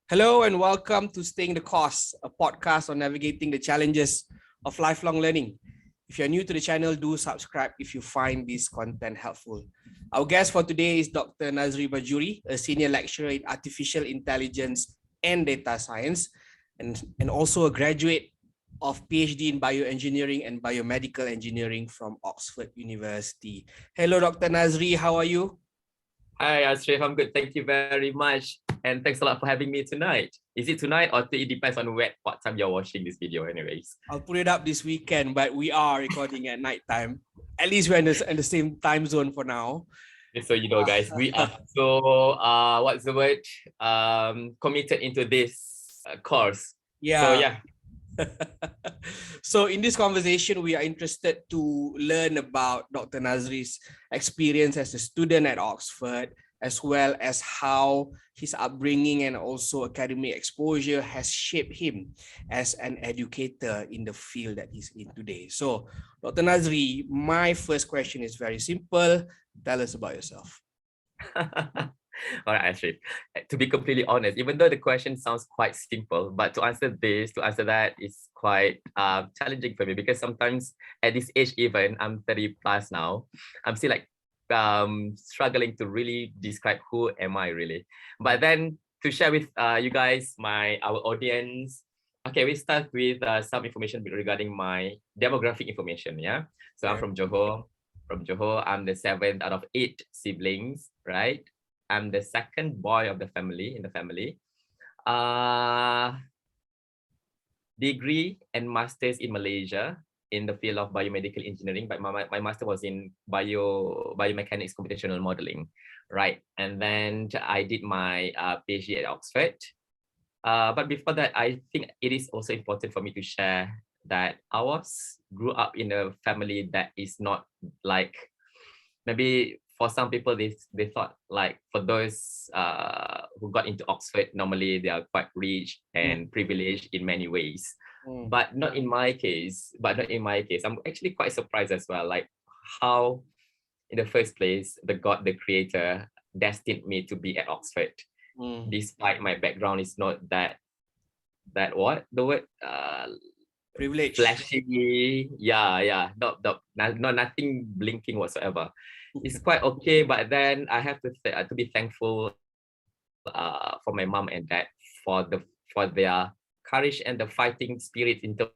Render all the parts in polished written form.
Hello and welcome to Staying the Course, a podcast on navigating the challenges of lifelong learning. If you're new to the channel, do subscribe if you find this content helpful. Our guest for today is Dr. Nazri Bajuri, a senior lecturer in artificial intelligence and data science, and also a graduate of PhD in bioengineering and biomedical engineering from Oxford University. Hello, Dr. Nazri, how are you? Hi, Ashraf. I'm good. Thank you very much. And thanks a lot for having me tonight. Is it tonight or it depends on what time you're watching this video anyways? I'll put it up this weekend, but we are recording at night time. At least we're in the same time zone for now. Just so you know, guys, we are what's the word? Committed into this course. Yeah. So yeah. So in this conversation, we are interested to learn about Dr. Nazri's experience as a student at Oxford, as well as how his upbringing and also academic exposure has shaped him as an educator in the field that he's in today. So, Dr. Nazri, my first question is very simple. Tell us about yourself. All right, Ashraf. To be completely honest, even though the question sounds quite simple, but to answer that is quite challenging for me because sometimes at this age, even I'm 30 plus now, I'm still like struggling to really describe who am I really. But then to share with you guys, our audience, okay, we start with some information regarding my demographic information. Yeah, so I'm from Johor. I'm the 7th out of 8 siblings, right? I'm the second boy of the family in the family. Degree and masters in Malaysia in the field of biomedical engineering, but my master was in biomechanics computational modeling, right? And then I did my PhD at Oxford. But before that, I think it is also important for me to share that I grew up in a family that is not like, maybe for some people, they thought like for those who got into Oxford, normally they are quite rich and privileged in many ways. But not in my case. I'm actually quite surprised as well, like how in the first place, the creator destined me to be at Oxford. Despite my background is not that what the word Privilege. Flashy, yeah, not nothing blinking whatsoever. It's quite okay, but then I have to be thankful for my mom and dad for their courage and the fighting spirit in terms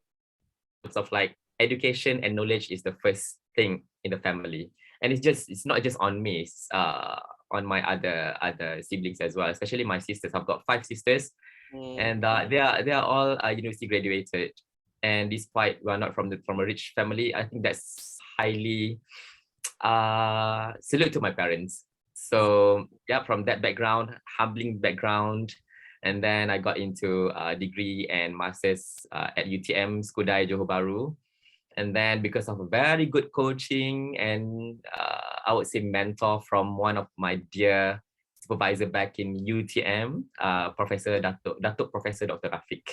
of like education and knowledge is the first thing in the family, and it's not just on me, it's on my other siblings as well, especially my sisters. I've got 5 sisters, and they are all university graduated. And despite we're not from a rich family, I think that's highly salute to my parents. So yeah, from that background, humbling background, and then I got into degree and masters at UTM Skudai Johor Bahru. And then because of a very good coaching and I would say mentor from one of my dear supervisor back in UTM, Professor Professor Dr. Rafiq.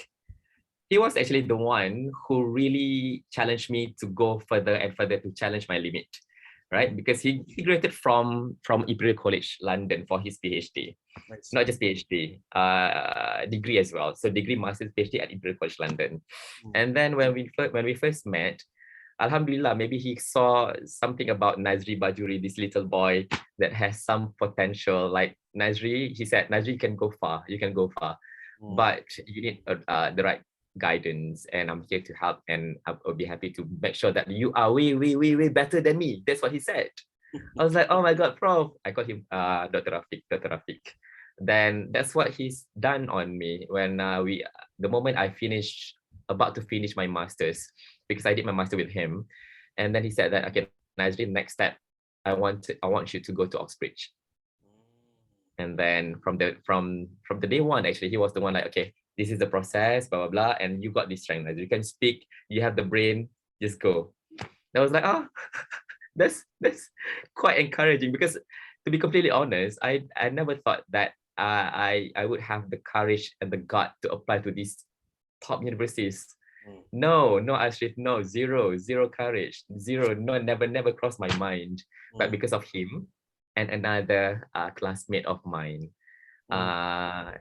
He was actually the one who really challenged me to go further and further to challenge my limit, right? Because he graduated from Imperial College London for his PhD, not just PhD, degree as well. So degree, master's, PhD at Imperial College London. And then when we first met, Alhamdulillah, maybe he saw something about Nazri Bajuri, this little boy that has some potential. Like Nazri, he said, Nazri, you can go far, but you need the right guidance, and I'm here to help, and I'll be happy to make sure that you are way better than me. That's what he said. I was like, oh my god, Prof. I called him Dr. Rafiq. Then that's what he's done on me when the moment I about to finish my masters, because I did my master with him, and then he said that, okay, Nazri, next step, I want you to go to Oxbridge. And then from the day one, actually, he was the one like, okay, this is the process, blah, blah, blah. And you got this strength. You can speak, you have the brain, just go. I was like, that's quite encouraging, because to be completely honest, I never thought that I would have the courage and the gut to apply to these top universities. No, Ashraf, no, zero courage, zero, no, never crossed my mind. But because of him and another classmate of mine,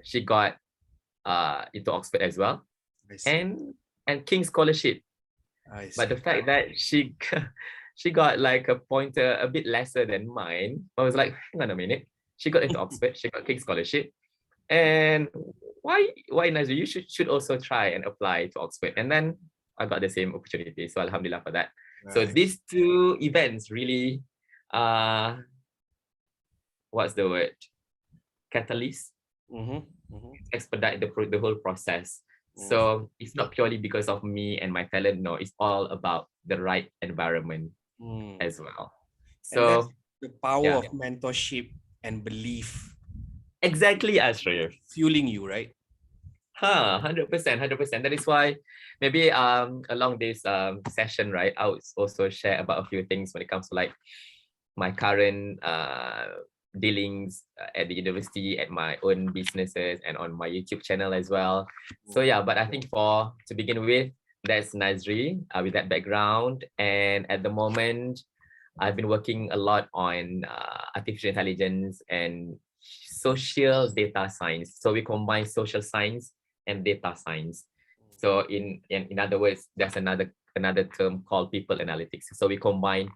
she got into Oxford as well, I see. and King Scholarship. I But see. the fact that she got like a pointer a bit lesser than mine, I was like, hang on a minute. She got into Oxford, she got King Scholarship. And why Nazri? You should also try and apply to Oxford. And then I got the same opportunity. So Alhamdulillah for that. So Right. these two events really what's the word? Catalyst, Mm-hmm. Mm-hmm. expedite the whole process. Mm. So it's not purely because of me and my talent. No, it's all about the right environment Mm. as well. And that's So the power yeah, of mentorship and belief exactly, Ashraf. fueling you, right? 100%, 100%. That is why maybe along this session, right, I would also share about a few things when it comes to like my current dealings at the university, at my own businesses, and on my YouTube channel as well. So yeah, but I think to begin with, that's Nazri with that background. And at the moment, I've been working a lot on artificial intelligence and social data science. So we combine social science and data science. So in other words, there's another term called people analytics. So we combine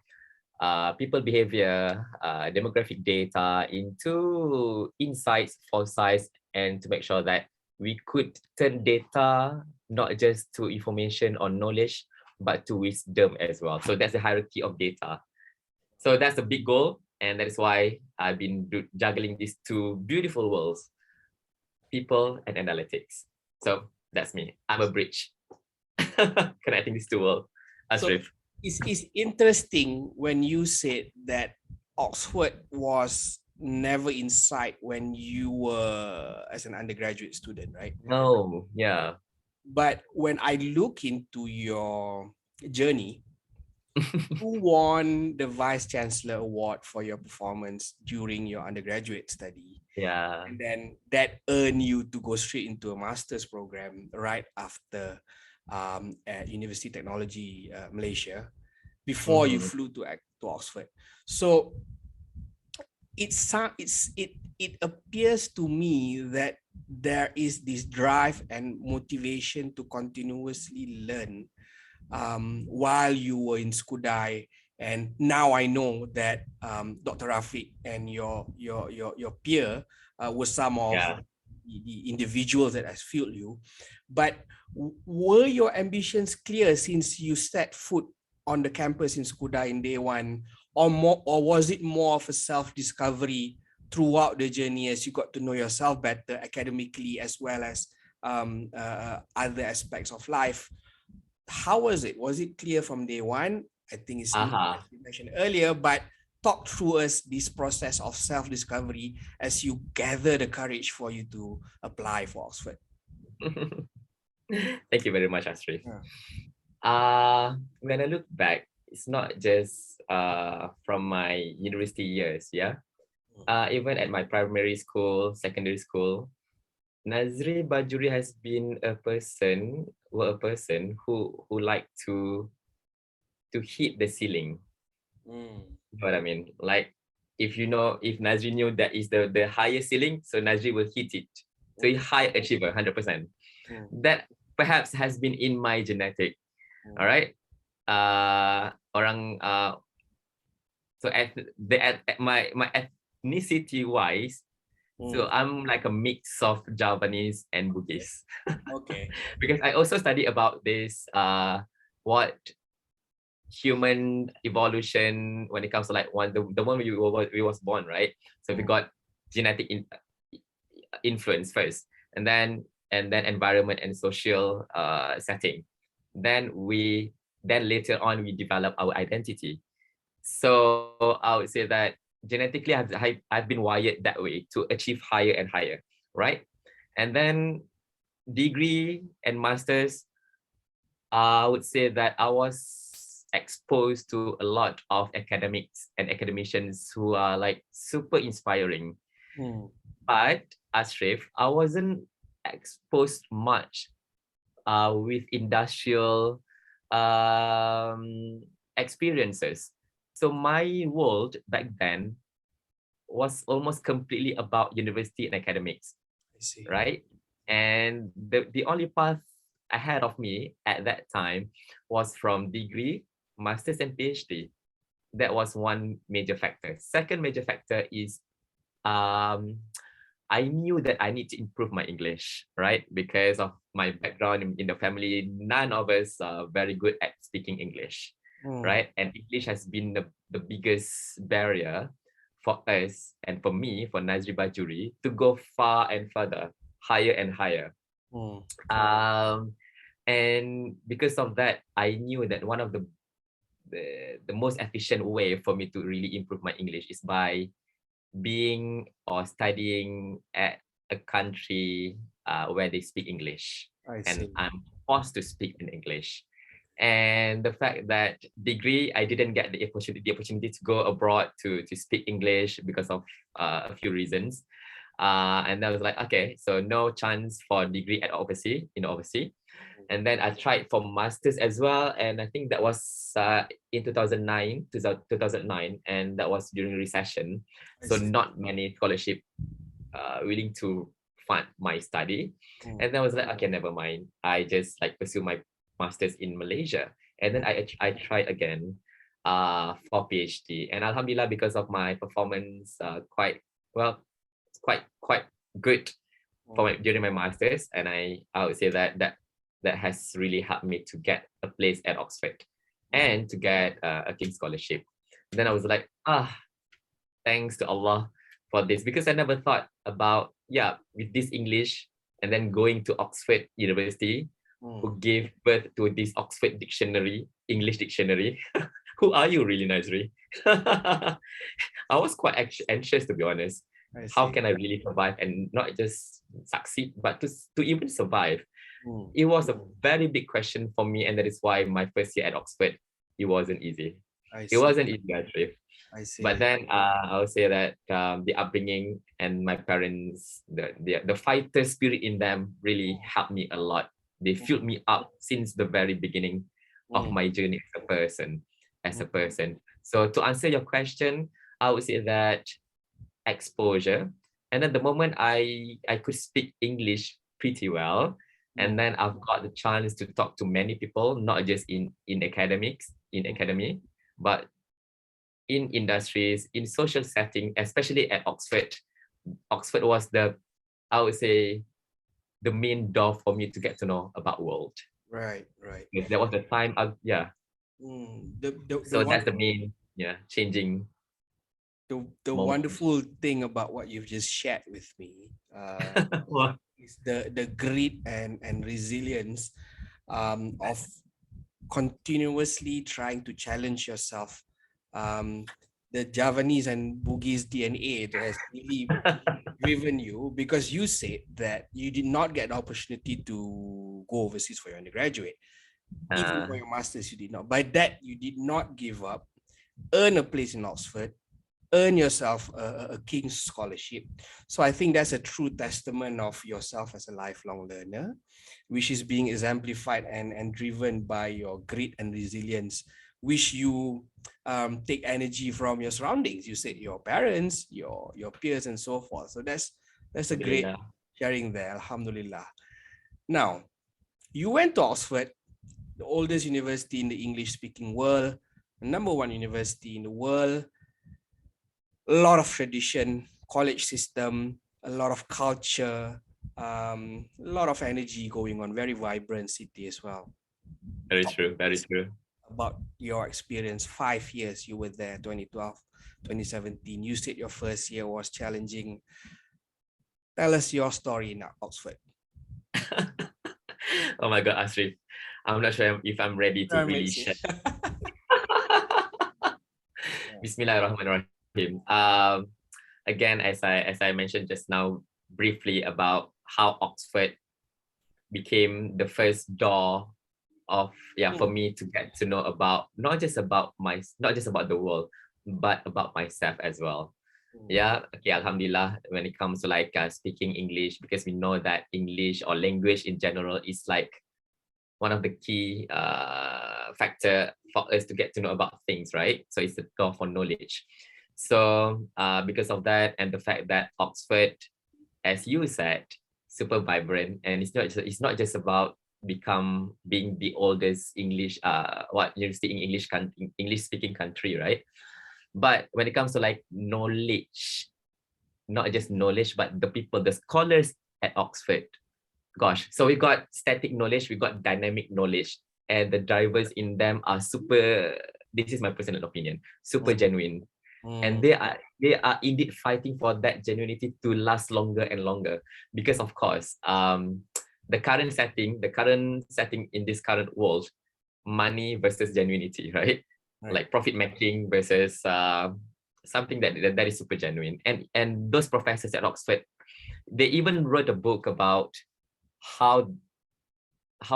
people behavior, demographic data into insights, foresights, and to make sure that we could turn data not just to information or knowledge, but to wisdom as well. So that's the hierarchy of data. So that's a big goal. And that is why I've been juggling these two beautiful worlds, people and analytics. So that's me. I'm a bridge connecting these two worlds. So Ashraf. it's interesting when you said that Oxford was never in sight when you were as an undergraduate student, right? No, yeah. But when I look into your journey, you won the Vice Chancellor Award for your performance during your undergraduate study. Yeah. And then that earned you to go straight into a master's program right after at University Technology Malaysia before you Mhm. flew to Oxford. So it appears to me that there is this drive and motivation to continuously learn while you were in Skudai. And now I know that Dr. Rafiq and your peer were some of Yeah. the individuals that has fueled you. But were your ambitions clear since you set foot on the campus in Skudai in day one, or was it more of a self-discovery throughout the journey as you got to know yourself better academically as well as other aspects of life? How was it? Was it clear from day one? I think it's not, as Aha. you mentioned earlier, but talk through us this process of self-discovery as you gather the courage for you to apply for Oxford. Thank you very much, Ashraf. Yeah. When I look back, it's not just from my university years, yeah. Even at my primary school, secondary school, Nazri Bajuri has been a person who liked to hit the ceiling. Mm. You know what I mean? Like if Nazri knew that is the highest ceiling, so Nazri will hit it. So he high achiever, 100%. Mm. That perhaps has been in my genetic. All right. Orang so at my ethnicity wise, so Mm. I'm like a mix of Javanese and Bugis. Okay. Because I also study about this what human evolution when it comes to like the one we was born, right? So we Mm. got genetic influence first, and then environment and social setting. Then later on we develop our identity. So I would say that genetically I've been wired that way to achieve higher and higher, right? And then degree and masters, I would say that I was exposed to a lot of academics and academicians who are like super inspiring. Mm. But Ashraf, I wasn't exposed much with industrial experiences. So my world back then was almost completely about university and academics, I see. right? And the only path ahead of me at that time was from degree, master's, and PhD. That was one major factor. Second major factor is um, I knew that I need to improve my English, right? Because of my background in the family, none of us are very good at speaking English, Mm, right? And English has been the biggest barrier for us and for me, for Nazri Bajuri, to go far and further, higher and higher. mm, Um, and because of that, I knew that one of the most efficient way for me to really improve my English is by being or studying at a country where they speak English, I and see. I'm forced to speak in English. And the fact that degree, I didn't get the opportunity to go abroad to speak English because of a few reasons. And I was like, okay, so no chance for degree at overseas, overseas. And then I tried for masters as well, and I think that was in 2009, and that was during recession, I so see. not many scholarship willing to fund my study. Mm, And then I was like, okay, never mind. I just like pursue my masters in Malaysia, and then I tried again for PhD, and Alhamdulillah, because of my performance, quite well, quite good for mm, during my masters, and I would say that has really helped me to get a place at Oxford mm, and to get a King scholarship. Then I mm, was like, thanks to Allah for this, because I never thought about, yeah, with this English and then going to Oxford University, mm. who gave birth to this Oxford dictionary, English dictionary. Who are you really, Nazri? I was quite anxious, to be honest. I How see. can I really survive and not just succeed, but to even survive? Mm, It was a very big question for me, and that is why my first year at Oxford, it wasn't easy. I It see. wasn't easy, actually. I But see. then I would say that the upbringing and my parents, the fighter spirit in them really helped me a lot. They filled me up since the very beginning of Mm, my journey as mm, a person. So to answer your question, I would say that exposure, and then the moment I could speak English pretty well, and mm, then I've got the chance to talk to many people, not just in academics, in mm. academy, but in industries, in social setting, especially at Oxford. Oxford was I would say, the main door for me to get to know about world. Right, right. Yes, there was a time, yeah. Mm. The So one that's the main, yeah, changing the moment. wonderful thing about what you've just shared with me Well, is the grit and resilience of continuously trying to challenge yourself. Um, the Javanese and Bugis DNA that has really driven you, because you said that you did not get the opportunity to go overseas for your undergraduate. Even uh, for your masters, you did not. By that, you did not give up, earn a place in Oxford, earn yourself a King's scholarship. So I think that's a true testament of yourself as a lifelong learner, which is being exemplified and driven by your grit and resilience, which you take energy from your surroundings. You said your parents, your peers, and so forth. So that's a great Alhamdulillah. sharing there. Alhamdulillah. Now, you went to Oxford, the oldest university in the English-speaking world, the number one university in the world, a lot of tradition, college system, a lot of culture, a lot of energy going on, very vibrant city as well. Very Talk true, to very us true. about your experience. 5 years you were there, 2012, 2017. You said your first year was challenging. Tell us your story now, Oxford. Oh my God, Ashrif. I'm not sure if I'm ready to That really makes share. it. Bismillahirrahmanirrahim. Again, as I mentioned just now briefly about how Oxford became the first door of, yeah, for Mm, me to get to know about not just about the world, but about myself as well. mm, Yeah, okay, Alhamdulillah, when it comes to like speaking English, because we know that English or language in general is like one of the key factor for us to get to know about things, right? So it's the door for knowledge. So because of that, and the fact that Oxford, as you said, super vibrant, and it's not just about being the oldest university in English speaking country, right? But when it comes to like knowledge, not just knowledge, but the people, the scholars at Oxford, gosh. So we got static knowledge, we got dynamic knowledge, and the drivers in them are super. This is my personal opinion, super genuine, and Mm. they are indeed fighting for that genuinity to last longer and longer, because of course, the current setting in this current world, money versus genuinity, right? Right. Like profit making versus something that is super genuine, and those professors at Oxford, they even wrote a book about how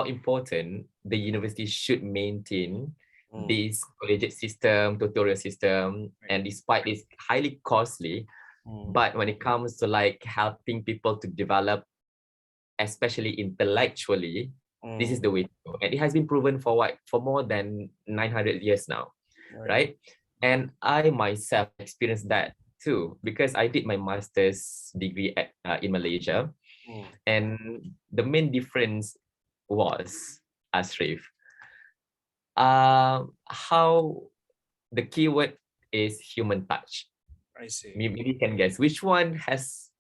important the university should maintain Mm. this collegiate system, tutorial system, Right. and despite it's highly costly, Mm. but when it comes to like helping people to develop, especially intellectually, this is Mm. the way to go. And it has been proven for more than 900 years now, Right. right? And I myself experienced that too, because I did my master's degree in Malaysia, Mm. and the main difference was, Ashraf, how the keyword is human touch. I see. Maybe you can guess which one has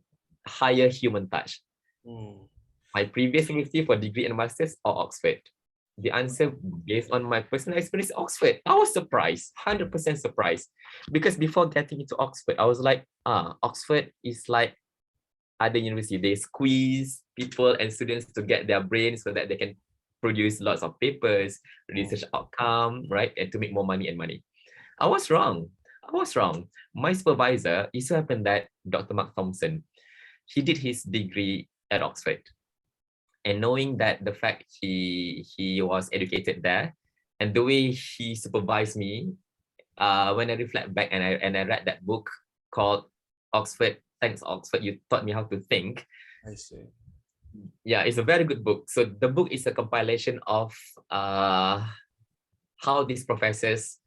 higher human touch. Mm. My previous university for degree and masters, or Oxford? The answer, based on my personal experience, Oxford. I was surprised, 100% surprised, because before getting into Oxford, I was like, Oxford is like other university. They squeeze people and students to get their brains so that they can produce lots of papers, research outcome, right, and to make more money and money. I was wrong. I was wrong. My supervisor, it so happened that Dr. Mark Thompson, he did his degree at Oxford. And knowing that the fact he was educated there, and the way he supervised me, when I reflect back and I read that book called Oxford, Thanks Oxford, You Taught Me How to Think. I see. Yeah, it's a very good book. So the book is a compilation of how these professors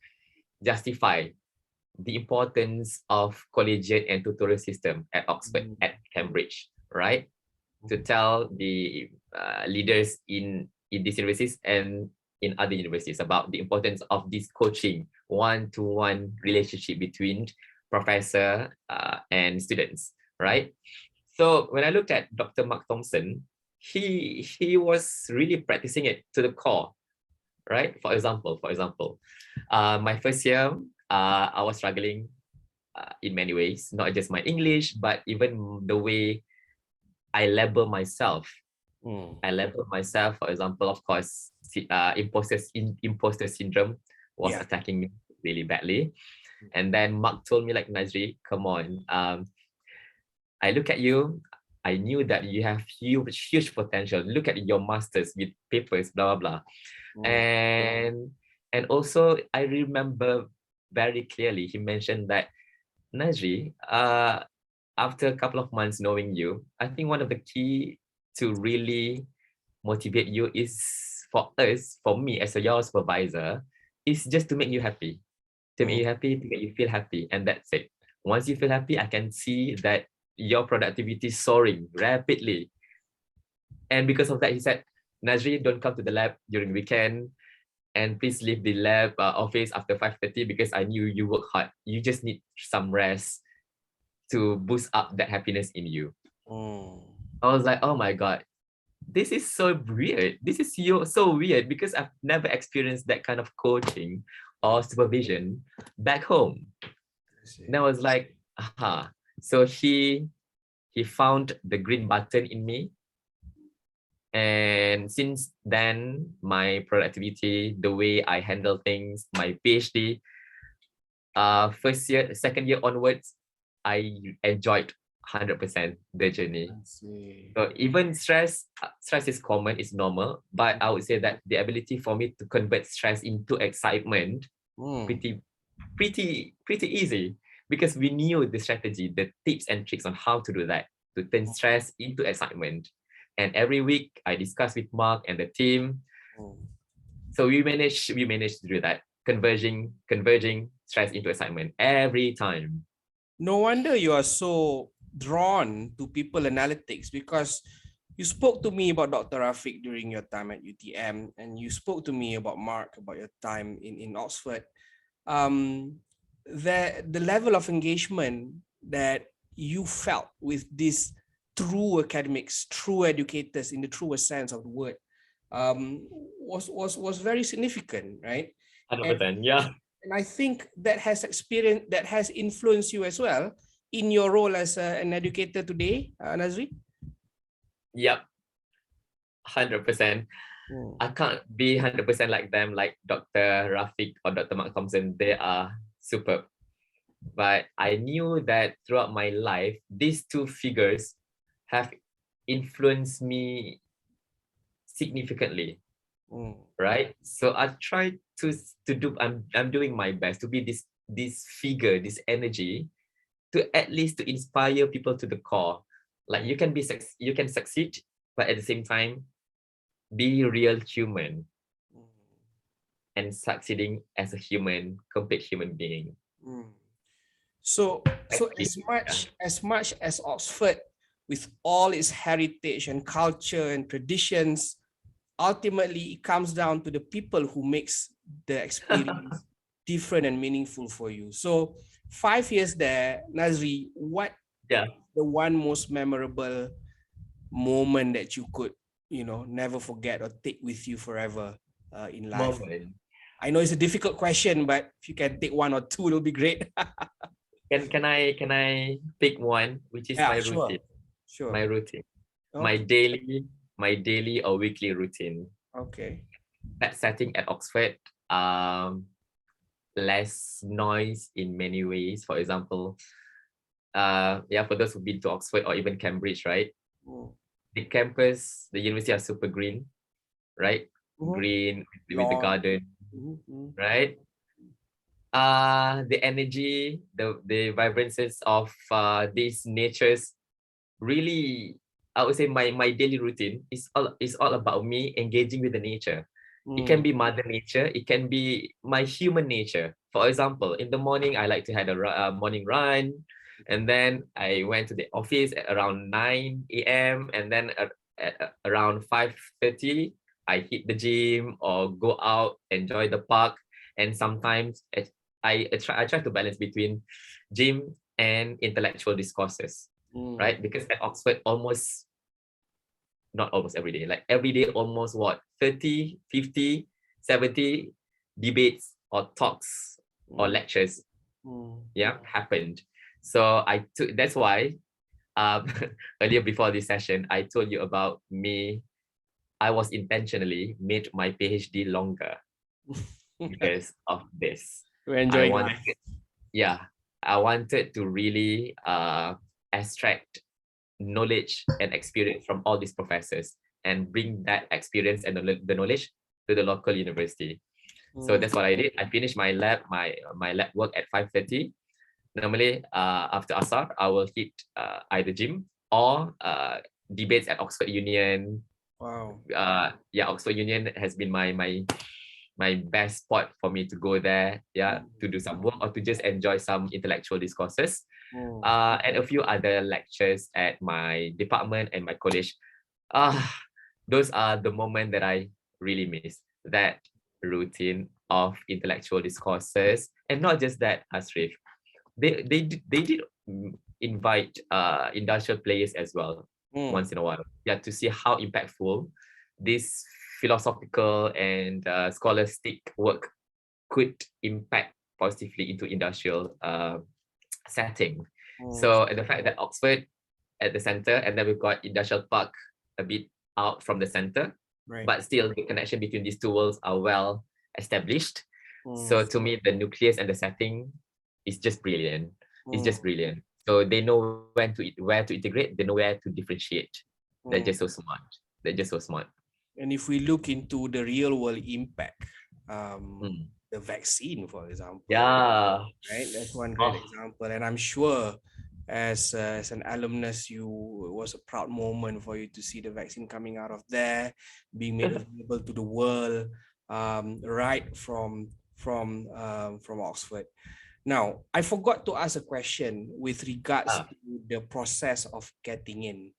justify the importance of collegiate and tutorial system at Oxford, Mm. at Cambridge, right? To tell the leaders in these universities and in other universities about the importance of this coaching, one-to-one relationship between professor and students, right? So when I looked at Dr. Mark Thompson, he was really practicing it to the core, right? For example, my first year, I was struggling in many ways, not just my English, but even the way I label myself. Mm. For example, of course, imposter syndrome was Yeah. attacking me really badly. And then Mark told me, like, Nazri, come on. I look at you, I knew that you have huge potential. Look at your masters with papers, blah, blah, blah. Mm. And also I remember very clearly, he mentioned that, Nazri, after a couple of months knowing you, I think one of the key to really motivate you is for me as your supervisor, is just to make you happy, Mm. to make you feel happy. And that's it. Once you feel happy, I can see that your productivity is soaring rapidly. And because of that, he said, Nazri, don't come to the lab during the weekend. And please leave the lab office after 5:30 because I knew you work hard. You just need some rest to boost up that happiness in you. Mm. I was like, oh my God, this is so weird. This is so weird because I've never experienced that kind of coaching or supervision back home. I see. And I was like, aha. So he found the green button in me. And since then, my productivity, the way I handle things, my PhD, second year onwards, I enjoyed 100% the journey. I see. So even stress is common, it's normal, but I would say that the ability for me to convert stress into excitement, Mm. pretty easy, because we knew the strategy, the tips and tricks on how to do that, to turn stress into excitement. And every week I discuss with Mark and the team. Mm. So we managed to do that, converging stress into excitement every time. No wonder you are so drawn to people analytics, because you spoke to me about Dr. Rafiq during your time at UTM, and you spoke to me about Mark, about your time in Oxford. The level of engagement that you felt with these true academics, true educators in the truest sense of the word, was very significant, right? 100%, yeah. And I think that has influenced you as well in your role as an educator today, Nazri. Yep, 100%. I can't be 100% like them, like Dr. Rafiq or Dr. Mark Thompson. They are superb. But I knew that throughout my life, these two figures have influenced me significantly, right? So I try to do. I'm doing my best to be this figure, this energy, to at least to inspire people to the core. Like you can succeed, but at the same time, be real human and succeeding as a human, complete human being. So as much as Oxford, with all its heritage and culture and traditions, ultimately it comes down to the people who makes the experience different and meaningful for you. So 5 years there, Nazri, what Yeah. the one most memorable moment that you could, never forget or take with you forever in life? Moment. I know it's a difficult question, but if you can take one or two, it'll be great. Can I pick one, which is Yeah, my sure. routine? Sure. My routine. Okay. My daily or weekly routine. Okay. That setting at Oxford, less noise in many ways. For example, for those who've been to Oxford or even Cambridge, right? The campus, the university are super green, right? Green with the garden, right? The energy, the vibrances of these natures, really, I would say my daily routine is all about me engaging with the nature. It can be Mother Nature, it can be my human nature. For example, in the morning, I like to have a morning run, and then I went to the office at around 9 a.m. and then at around 5:30, I hit the gym or go out, enjoy the park, and sometimes I try to balance between gym and intellectual discourses, right? Because at Oxford, not almost every day, like every day, almost 30, 50, 70 debates or talks or lectures, happened. So that's why earlier before this session, I told you about me. I was intentionally made my PhD longer because of this. I wanted to really extract knowledge and experience from all these professors and bring that experience and the knowledge to the local university. So that's what I did. I finished my lab work at 5:30. Normally, after Asar, I will hit either gym or debates at Oxford Union. Wow. Oxford Union has been my best spot for me to go there, to do some work or to just enjoy some intellectual discourses, and a few other lectures at my department and my college. Those are the moments that I really miss, that routine of intellectual discourses. And not just that, Asrif, they did invite industrial players as well once in a while, to see how impactful this philosophical and scholastic work could impact positively into industrial setting. So and the fact that Oxford at the center, and then we've got industrial park a bit out from the center, but still the connection between these two worlds are well established. So to me, the nucleus and the setting is just brilliant. It's just brilliant. So they know where to integrate, they know where to differentiate. They're just so smart. They're just so smart. And if we look into the real world impact, the vaccine, for example, right? That's one great example. And I'm sure as an alumnus, it was a proud moment for you to see the vaccine coming out of there, being made available to the world, right from Oxford. Now, I forgot to ask a question with regards to the process of getting in.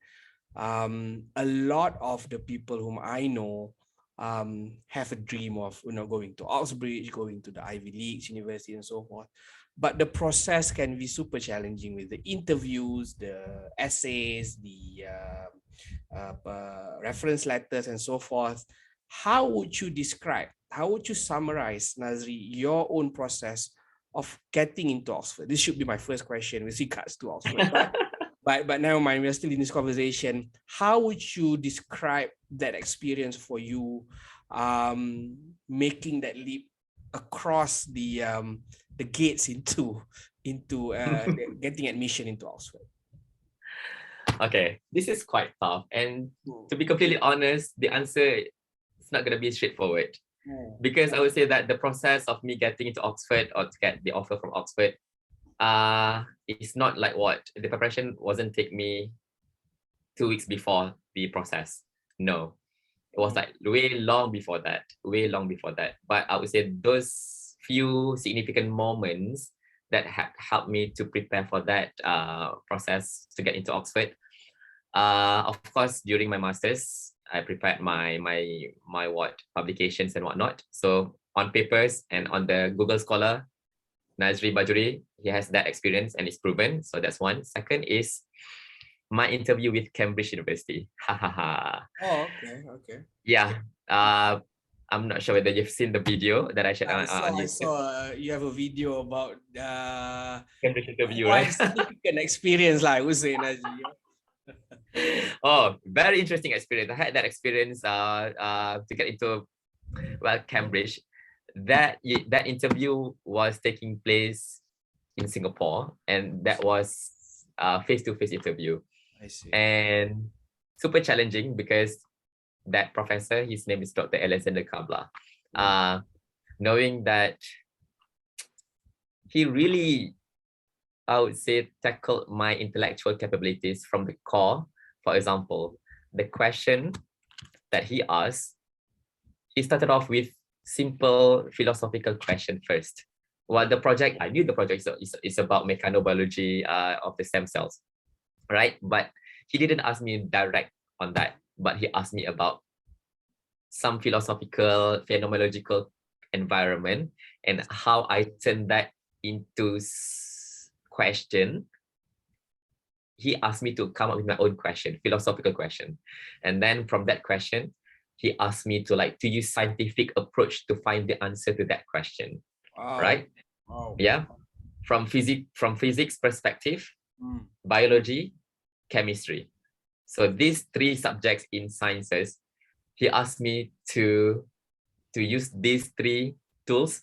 A lot of the people whom I know have a dream of going to Oxbridge, going to the Ivy Leagues, university, and so forth. But the process can be super challenging with the interviews, the essays, the reference letters, and so forth. How would you describe? How would you summarize, Nazri, your own process of getting into Oxford? This should be my first question with regards to Oxford, but never mind. We're still in this conversation. How would you describe that experience for you, making that leap across the gates into getting admission into Oxford? Okay, this is quite tough. And to be completely honest, the answer is not going to be straightforward. Because I would say that the process of me getting into Oxford or to get the offer from Oxford, it's not like what the preparation wasn't take me 2 weeks before the process. No, it was like way long before that. But I would say those few significant moments that have helped me to prepare for that process to get into Oxford. Of course, during my masters, I prepared my publications and whatnot. So on papers and on the Google Scholar, Nazri Bajuri, he has that experience and it's proven. So that's one. Second is my interview with Cambridge University. Oh, okay. Yeah. I'm not sure whether you've seen the video that I shared on I YouTube. saw you have a video about Cambridge interview, quite right? significant experience, like I would say, Nazri. Oh, very interesting experience. I had that experience to get into Cambridge. That interview was taking place in Singapore, and that was a face-to-face interview. I see. And super challenging because that professor, his name is Dr. Alexander Kabla. Knowing that he really, I would say, tackled my intellectual capabilities from the core. For example, the question that he asked, he started off with simple philosophical question first. Well, the project, I knew the project is about mechanobiology of the stem cells, right? But he didn't ask me direct on that, but he asked me about some philosophical, phenomenological environment and how I turn that into question. He asked me to come up with my own question, philosophical question. And then from that question, he asked me to use scientific approach to find the answer to that question. Wow. Right? Wow. Yeah. From physics perspective, biology, chemistry. So these three subjects in sciences, he asked me to use these three tools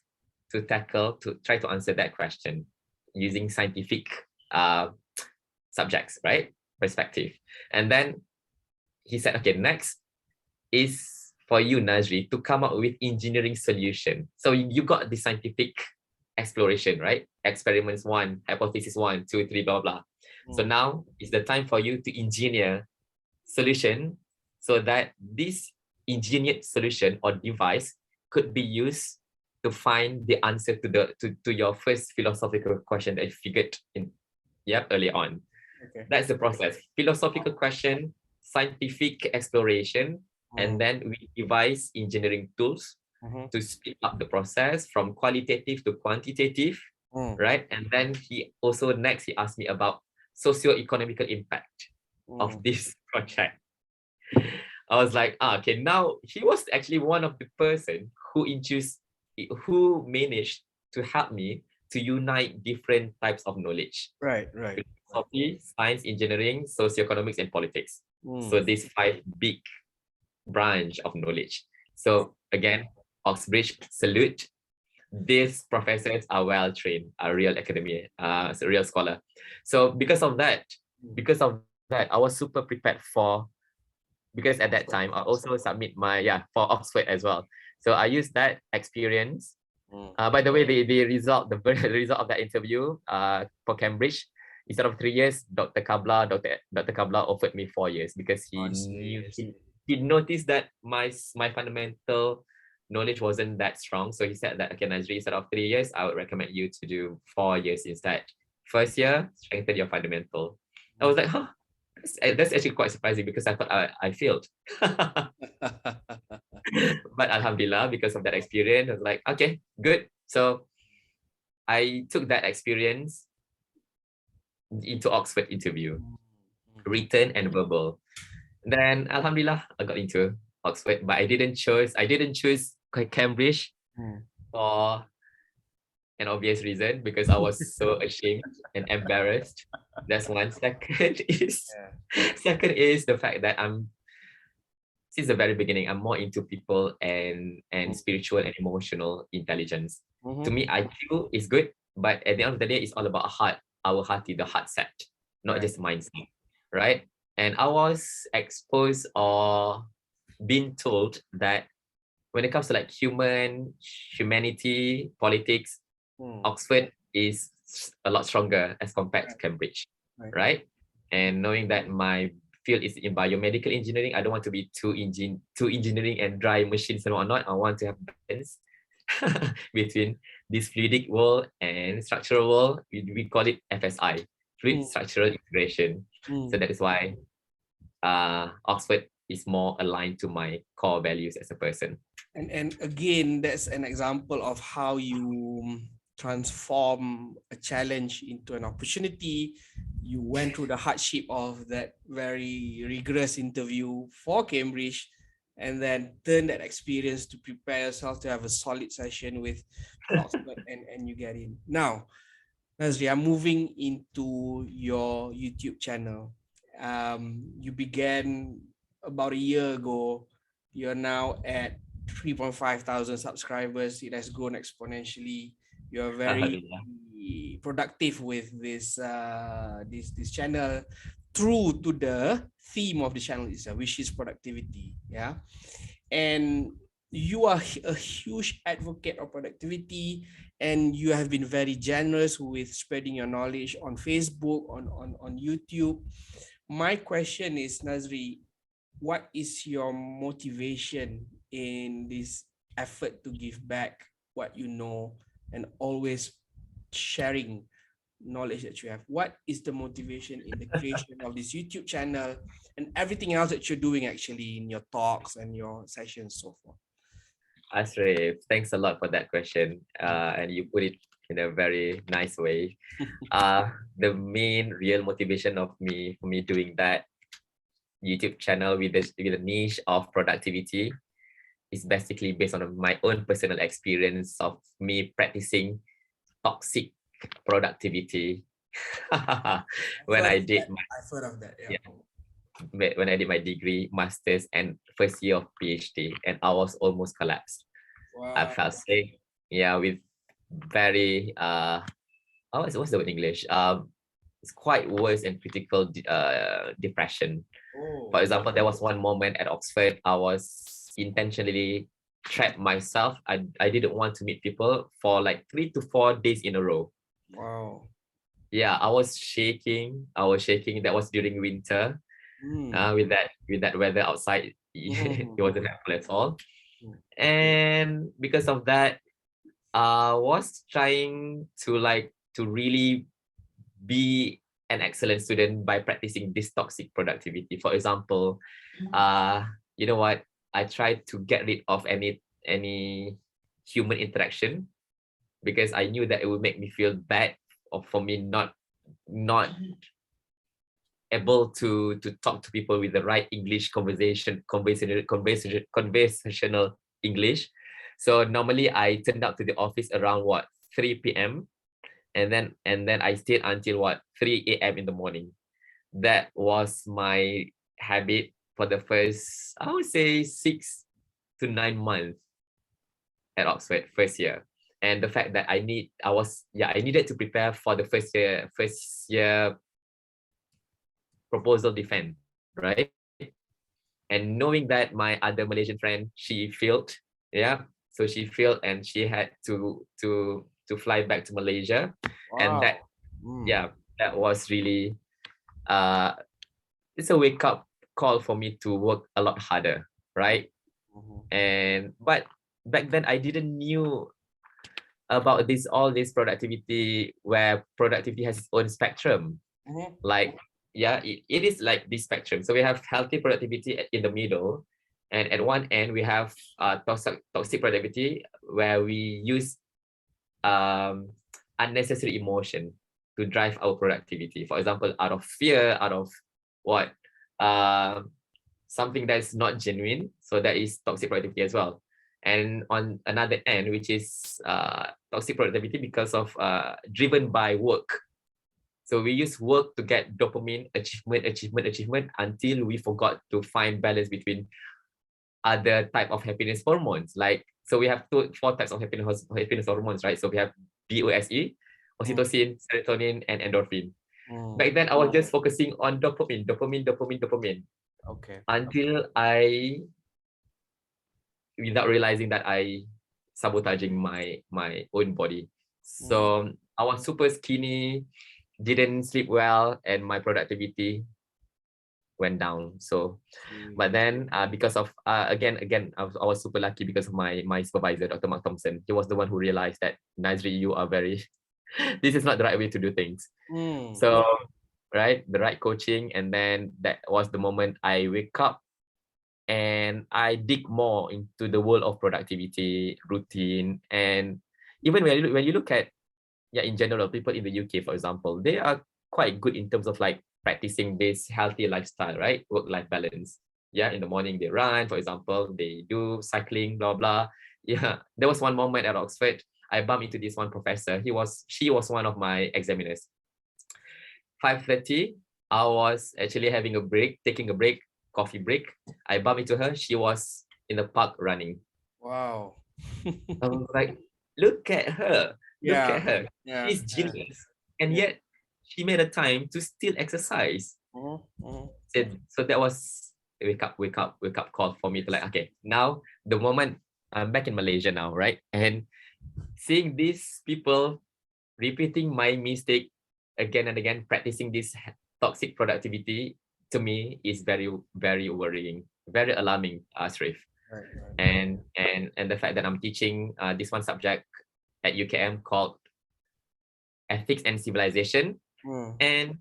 to try to answer that question using scientific subjects, right? Perspective. And then he said, okay, next is for you, Nazri, to come up with engineering solution. So you got the scientific exploration, right? Experiments 1, hypothesis 1, 2, 3, blah, blah. So now is the time for you to engineer solution so that this engineered solution or device could be used to find the answer to your first philosophical question that you figured in early on. Okay. That's the process. Philosophical question, scientific exploration, and then we devise engineering tools to speed up the process from qualitative to quantitative, right? And then he asked me about socio-economical impact of this project. I was like, okay, now he was actually one of the person who managed to help me to unite different types of knowledge. Right. Philosophy, science, engineering, socioeconomics, and politics. So these 5 big branch of knowledge. So again, Oxbridge salute. These professors are well trained, are real academia, a real scholar. So because of that, I was super prepared because at that time I also submit for Oxford as well. So I used that experience. By the way, the result of that interview for Cambridge, instead of 3 years, Dr. Kabla offered me 4 years because he noticed that my fundamental knowledge wasn't that strong. So he said that, okay, Nazri, instead of 3 years, I would recommend you to do 4 years instead. First year, strengthen your fundamental. I was like, That's actually quite surprising because I thought I failed. But Alhamdulillah, because of that experience, I was like, okay, good. So I took that experience into Oxford interview, written and verbal. Then Alhamdulillah, I got into Oxford, but I didn't choose Cambridge for an obvious reason because I was so ashamed and embarrassed. That's one. Second is the fact that since the very beginning, I'm more into people and spiritual and emotional intelligence. To me, IQ is good, but at the end of the day, it's all about our heart, the heart set, not just mindset, right? And I was exposed or been told that when it comes to like humanity, politics, Oxford is a lot stronger as compared to Cambridge, right? And knowing that my field is in biomedical engineering, I don't want to be too engineering and dry machines and whatnot. I want to have balance between this fluidic world and structural world. We call it FSI, fluid structural integration. So that is why Oxford is more aligned to my core values as a person. And again, that's an example of how you transform a challenge into an opportunity. You went through the hardship of that very rigorous interview for Cambridge, and then turn that experience to prepare yourself to have a solid session with Oxford, and you get in. Now, Nazri, I'm moving into your YouTube channel. You began about a year ago. You're now at 3.5 thousand subscribers. It has grown exponentially. You're very productive with this channel, true to the theme of the channel itself, which is productivity. Yeah, and you are a huge advocate of productivity, and you have been very generous with spreading your knowledge on Facebook, on YouTube. My question is, Nazri, what is your motivation in this effort to give back what you know and always sharing knowledge that you have? What is the motivation in the creation of this YouTube channel and everything else that you're doing actually in your talks and your sessions so forth? Ashraf, thanks a lot for that question. And you put it in a very nice way. The main real motivation for me doing that YouTube channel with a niche of productivity is basically based on my own personal experience of me practicing toxic productivity when I did my I've heard of that. Yeah. when I did my degree, master's, and first year of PhD, and I was almost collapsed. Wow. I felt sick, with very what's the word in English? It's quite worse and critical depression. For example, there was one moment at Oxford, I was intentionally trapped myself. I didn't want to meet people for like 3 to 4 days in a row. Wow. Yeah, I was shaking. That was during winter. With that weather outside, it wasn't helpful at all. And because of that, I was trying to really be an excellent student by practicing this toxic productivity. For example, you know what? I tried to get rid of any human interaction because I knew that it would make me feel bad, or for me not able to talk to people with the right English conversational English. So normally I turned up to the office around 3 p.m. and then I stayed until 3 a.m. in the morning. That was my habit for the first, I would say, 6 to 9 months at Oxford, first year. And the fact that I needed to prepare for the first year proposal defense, right? And knowing that my other Malaysian friend, she failed, so she failed and she had to fly back to Malaysia. Wow. And that was really it's a wake up call for me to work a lot harder, right? And but back then I didn't knew about all this productivity, where productivity has its own spectrum. Like it is like this spectrum. So we have healthy productivity in the middle, and at one end we have toxic productivity, where we use unnecessary emotion to drive our productivity. For example, out of fear, out of what something that's not genuine. So that is toxic productivity as well. And on another end, which is toxic productivity because of driven by work. So we use work to get dopamine, achievement until we forgot to find balance between other type of happiness hormones. Like, so we have four types of happiness hormones, right? So we have BOSE, oxytocin, serotonin, and endorphin. Back then, I was just focusing on dopamine. Okay. Until I, without realizing that I sabotaging my own body. So I was super skinny, didn't sleep well, and my productivity went down. So, but then because of again I was super lucky because of my supervisor, Dr. Mark Thompson. He was the one who realized that, Nazri, you are very this is not the right way to do things. So right, the right coaching, and then that was the moment I wake up and I dig more into the world of productivity, routine, and even when you look at, in general, people in the UK, for example, they are quite good in terms of like practicing this healthy lifestyle, right? Work-life balance. Yeah, in the morning they run, for example, they do cycling, blah blah. Yeah, there was one moment at Oxford, I bumped into this one professor. She was one of my examiners. 5:30, I was actually taking a break, coffee break. I bumped into her. She was in the park running. Wow. I was like, look at her. Look at her. Yeah. She's genius. And yet she made a time to still exercise. So that was a wake up call for me to like, okay, now the moment I'm back in Malaysia now, right? And seeing these people repeating my mistake again and again, practicing this toxic productivity, to me is very, very worrying, very alarming, Sharif. And the fact that I'm teaching this one subject at UKM called Ethics and Civilization and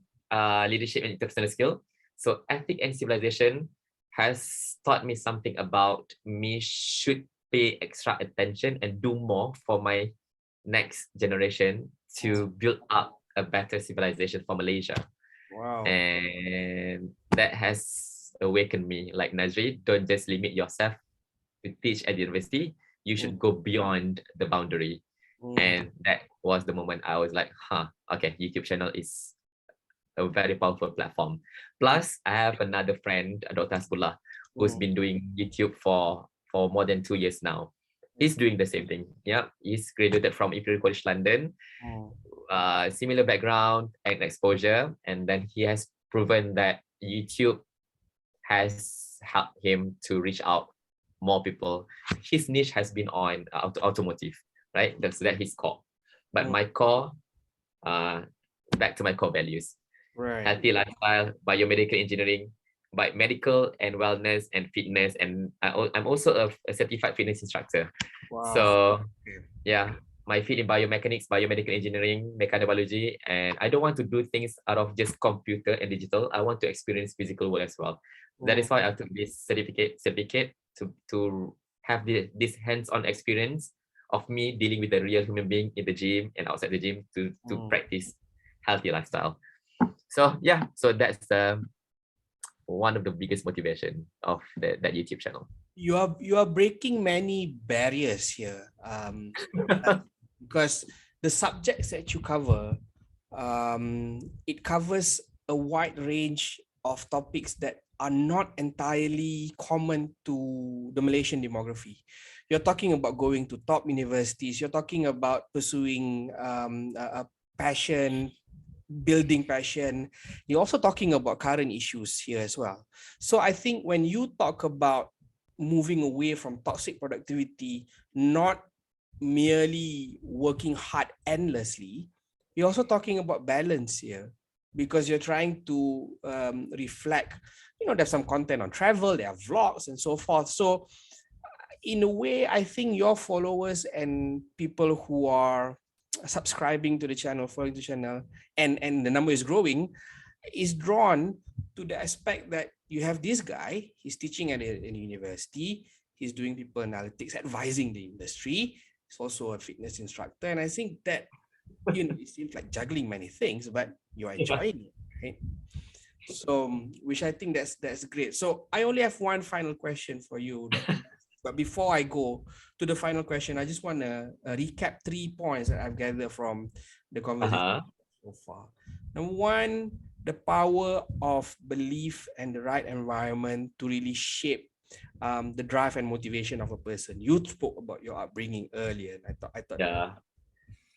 Leadership and Interpersonal Skill. So ethic and civilization has taught me something about me should pay extra attention and do more for my next generation to build up a better civilization for Malaysia. Wow. And that has awakened me, like, Nazri, don't just limit yourself to teach at the university, you should go beyond the boundary. And that was the moment I was like, okay, YouTube channel is a very powerful platform. Plus, I have another friend, Dr. Hasbullah, who's been doing YouTube for more than 2 years now. He's doing the same thing. Yeah, he's graduated from Imperial College London, similar background and exposure, and then he has proven that YouTube has helped him to reach out more people. His niche has been on automotive, right? That's his core. But my core, back to my core values. Healthy lifestyle, biomedical engineering, by medical and wellness and fitness, and I'm also a certified fitness instructor. So yeah, my field in biomechanics, biomedical engineering, mechanobiology, and I don't want to do things out of just computer and digital. I want to experience physical world as well. That is why I took this certificate to have this hands-on experience of me dealing with a real human being in the gym and outside the gym to practice healthy lifestyle. So yeah, so that's one of the biggest motivation of that YouTube channel. You are breaking many barriers here, because the subjects that you cover, it covers a wide range of topics that are not entirely common to the Malaysian demography. You're talking about going to top universities. You're talking about pursuing a passion, building passion. You're also talking about current issues here as well. So I think when you talk about moving away from toxic productivity, not merely working hard endlessly, you're also talking about balance here, because you're trying to reflect, there's some content on travel, there are vlogs and so forth. So in a way, I think your followers and people who are subscribing to the channel, following the channel, and the number is growing, is drawn to the aspect that you have this guy, he's teaching at a university, he's doing people analytics, advising the industry. He's also a fitness instructor. And I think that, it seems like juggling many things, but you're enjoying it, right? So, which I think that's great. So I only have one final question for you, Dr. But before I go to the final question, I just want to recap 3 points that I've gathered from the conversation so far. Number one, the power of belief and the right environment to really shape the drive and motivation of a person. You spoke about your upbringing earlier, and I thought. Yeah.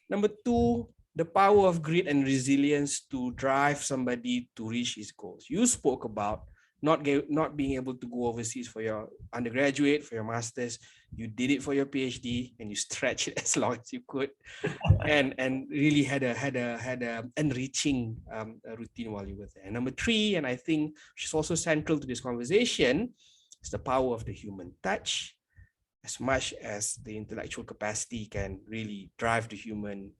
Number two, the power of grit and resilience to drive somebody to reach his goals. You spoke about not being able to go overseas for your undergraduate, for your master's. You did it for your PhD, and you stretched it as long as you could, and really had a enriching routine while you were there. And number three, and I think which is also central to this conversation, is the power of the human touch. As much as the intellectual capacity can really drive the human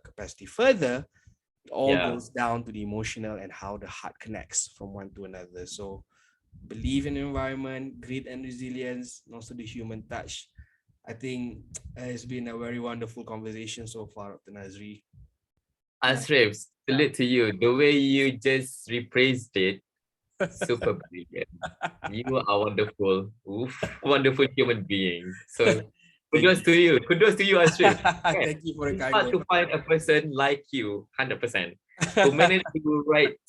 capacity further, it all goes down to the emotional and how the heart connects from one to another. So believe in the environment, grit and resilience, and also the human touch. I think it's been a very wonderful conversation so far, Dr. Nazri. Ashraf, salute to you. The way you just rephrased it, super brilliant. You are wonderful. Oof, wonderful human being. So kudos to you. Kudos to you, Ashraf. Thank you for the It's kind hard word. to find a person like you, 100%, who managed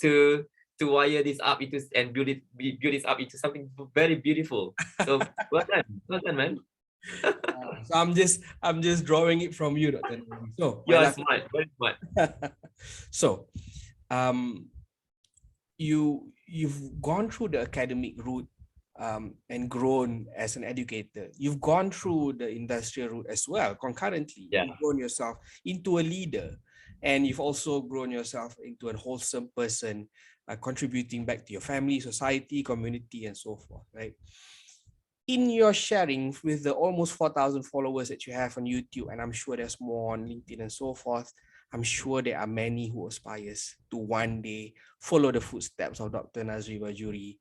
to wire this up into and build this up into something very beautiful. So well done, man. So I'm just drawing it from you, Dr. Nazri. So You are smart, very smart. So you've gone through the academic route and grown as an educator. You've gone through the industrial route as well concurrently. Yeah. You've grown yourself into a leader, and you've also grown yourself into a wholesome person, contributing back to your family, society, community, and so forth, right? In your sharing with the almost 4,000 followers that you have on YouTube, and I'm sure there's more on LinkedIn and so forth, I'm sure there are many who aspires to one day follow the footsteps of Dr. Nazri Bajuri.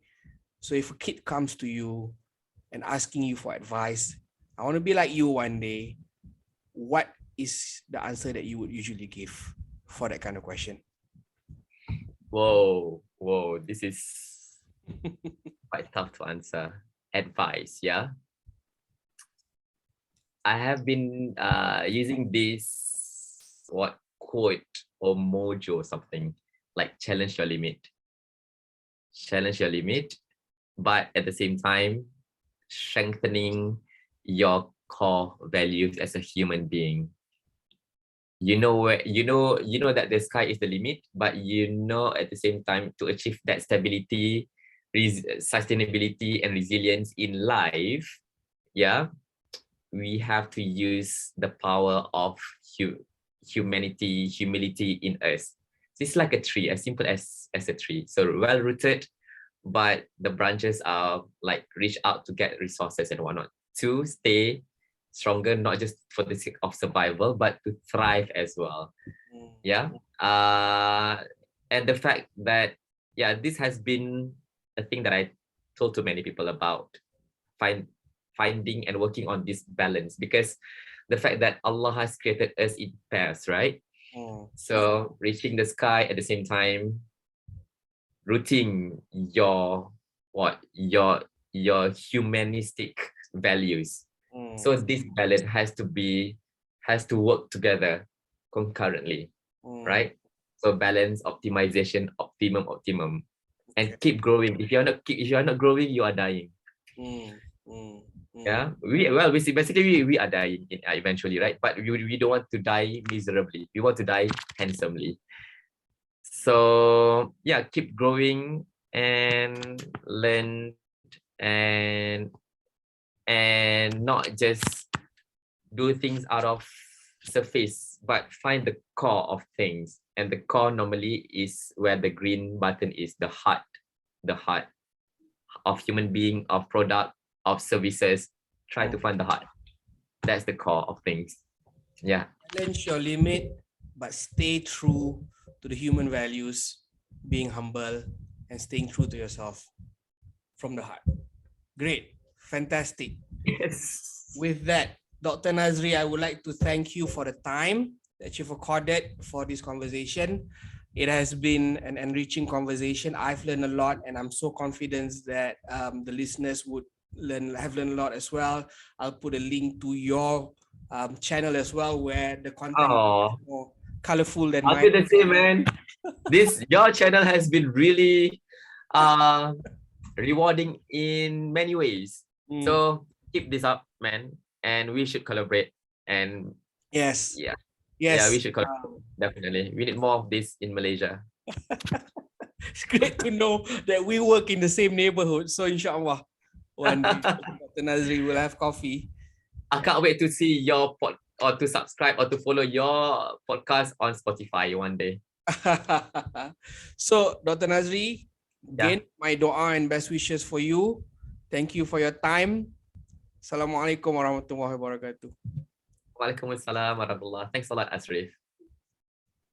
So if a kid comes to you and asking you for advice, I want to be like you one day, what is the answer that you would usually give for that kind of question? Whoa, this is quite tough to answer. Advice, yeah. I have been using this quote or mojo or something like challenge your limit, but at the same time strengthening your core values as a human being. You know that the sky is the limit, but at the same time to achieve that stability, sustainability and resilience in life, we have to use the power of humility in us. It's like a tree, as simple as a tree. So well rooted, but the branches are like reach out to get resources and whatnot to stay stronger, not just for the sake of survival, but to thrive as well. And the fact that this has been a thing that I told to many people about finding and working on this balance, because the fact that Allah has created us in pairs, right? So reaching the sky at the same time, rooting your humanistic values. So this balance has to work together concurrently, right? So balance, optimization, optimum, and keep growing. If you're not growing, you are dying. We are dying eventually, right? But we don't want to die miserably. We want to die handsomely. So keep growing and learn and not just do things out of surface, but find the core of things. And the core normally is where the green button is, the heart of human being, of product, of services. Try to find the heart. That's the core of things. Challenge your limit, but stay true to the human values being humble, and staying true to yourself from the heart. Great. Fantastic. Yes. With that, Dr. Nazri, I would like to thank you for the time that you've accorded for this conversation. It has been an enriching conversation. I've learned a lot, and I'm so confident that the listeners would have learned a lot as well. I'll put a link to your channel as well, where the content Oh, is more colorful than I'll be mine. the same, man. Your channel has been really uh rewarding in many ways. Mm, So keep this up, man. And we should collaborate. And yes, yeah, we yes. should collaborate. Definitely. We need more of this in Malaysia. It's great to know that we work in the same neighborhood. So inshallah, one day Dr. Nazri will have coffee. I can't wait to see your or to subscribe or to follow your podcast on Spotify one day. So Dr. Nazri, Yeah. again, my dua and best wishes for you. Thank you for your time. Assalamualaikum warahmatullahi wabarakatuh. Waalaikumsalam warahmatullah. Thanks a lot, Asrif.